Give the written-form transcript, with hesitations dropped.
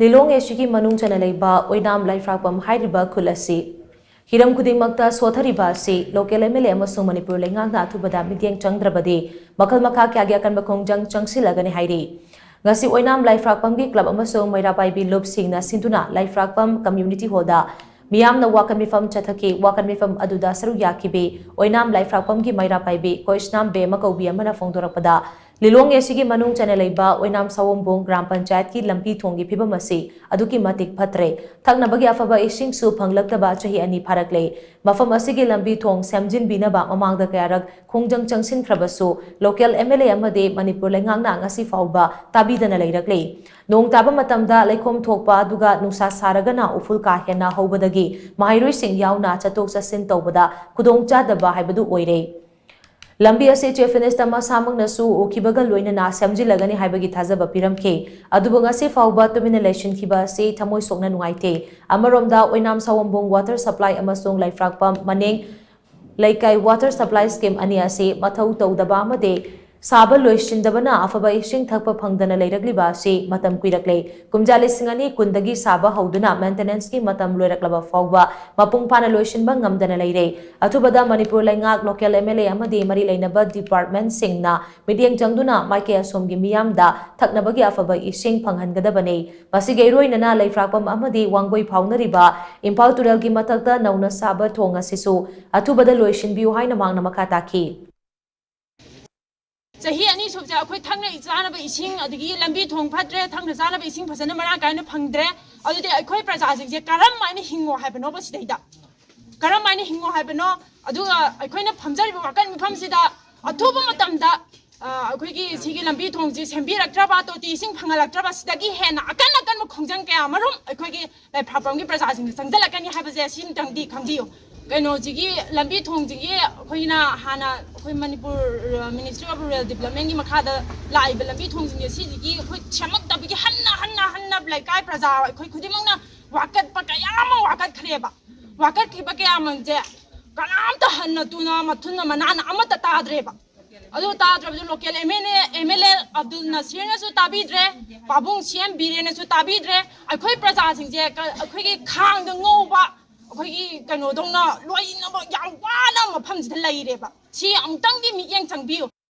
LILONG एशिगी मनुंग चना LEIBA OINAM LAIPHRAKPAM HAIRIBA KHUL asi HEERAM KHUDINGMAKTA SOTHARIBA asi local MLA AMASUNG MANIPUR LEINGAKNA Athubada Meetyeng Changdrabadi Makhal-Makha Kayagi Akanba Khongjang Changshillagani HAIRI ngasi OINAM LAIPHRAKPAM gi club amasung mairapaibi loop singna sinduna LAIPHRAKPAM community hoda miyamna wakan mifam chathaki wakan mifam aduda saru yakibi OINAM LAIPHRAKPAM gi mairapaibi koisnam be makaubi amana phongdorakpada LILONG एशिगी मनुंग चना LEIBA OINAM सावोंबोंग ग्राम पंचायत की लंबी थोंगी फिबम असी अदुकी मतिक फत्रे थक्नबगी अफबा इसिंग सु फंगलक्तबा चही अनि फारकले मफम असिगी लंबी थोंग सेमजिन बिनबा ममांगदा कयारक खोंजंग चंगसिनख्रबसु local MLA अमदे Manipur लेंगांगना ngasi फाउबा ताबीदना लेरकले नोंग ताबा मतमदा लेखोम थोकपा दुगा नुसा सारगना उफुल का हेना हौबदगी माहिरुई सिंग यावना चतोक चसिन तौबदा खुदोंग चादबा हाइबदु ओइरे लंबी असे चीफ मिनिस्टर मसामंगनसु ओखिबगा लोइनना सेमजिलगनी हाइबगी थाजबा पिरमखे अदुबो ngasi फाउबा तुमिना लेशनखिबा से थमोय सोकना नुंगाइते अमरोमदा ओइनाम सावोंबोंग वाटर सप्लाई अमसोंग Laiphrakpam Maning Leikai water supply scheme अनि असे मथौ तौदबा मदे साबा लोइसिंदबना अफबा इसिंग थकपा फंगदना लेरकलिबा से मतम कुइरकले कुमजाले सिंगनी कुंदगी साबा हौदुना मेंटेनेंस की मतम लोइरकलबा फाउबा मपुंग पाना लोइसिनबा ngамदना लेरे अथुबदा मणिपुर लेंगाक लोकल MLA अमदे मरी लेनबा डिपार्टमेंट सिंगना मिडियंग चंगदुना माइके असोमगी मियामदा थकनबगी अफबा इसिंग फंगहनगदबने मसिगे रोइनना लैफ्राकपम अमदे वांगोई फाउनरिबा इम्फाल तुरलगी मथकता नौना साबा थोंग असिसु अथुबदा लोइसिनबिउ हाइना मांगना मखा ताखी चाही अनि सुबजा अखोय थांना जानाबा इसिंग अदगी लंबी थोंग फद्रे थांना जानाबा इसिंग फसना मरा कायना फंगद्रे अदुदि अखोय प्रजासिंगजे करम माइने हिंगो हाइबनो बसिदैदा करम माइने हिंगो हाइबनो अदुगा अखोयना फमजरिबा वाकन मिफमसिदा अथुबा मतमदा अखोयगी सिगी लंबी थोंगजे सेंबिरक्त्रबा तोति इसिंग फंगलक्त्रबा सिदगी हेना अकन खोंजंग कया मरुम अखोयगी लाइफ्राकपमगी प्रजासिंग संगदलकनी हाइबजे सिन तंगदी खंगदियो कइनोजिगी लंबी थोंगजिगी अखोयना हाना अखोय Manipur ministry of rural development की मखादा लाइब लंबी थोंगजिगी सिजिगी अखोय छमक्तबगी हन्ना लाइकाय प्रजा अखोय खुदिमंगना वाकत पकयाम वाकत खरेबा वाकत खिबा कयामंजे कनामता हन्ना तुना मथुना मनाना अमता ताद्रेबा अदु ताद्रबजु लोकल MLA अब्दुल नसीरनसु ताबीद्रे पाबुंग CM बीरेनसु ताबीद्रे अखोय प्रजासिंगजे अखोयगी खांग ngौबा अखोयगी कनो दोंना लोइनबा याम वाना मफमजिदा लैरेबा सी अमतंगी मियेंग चंगबियो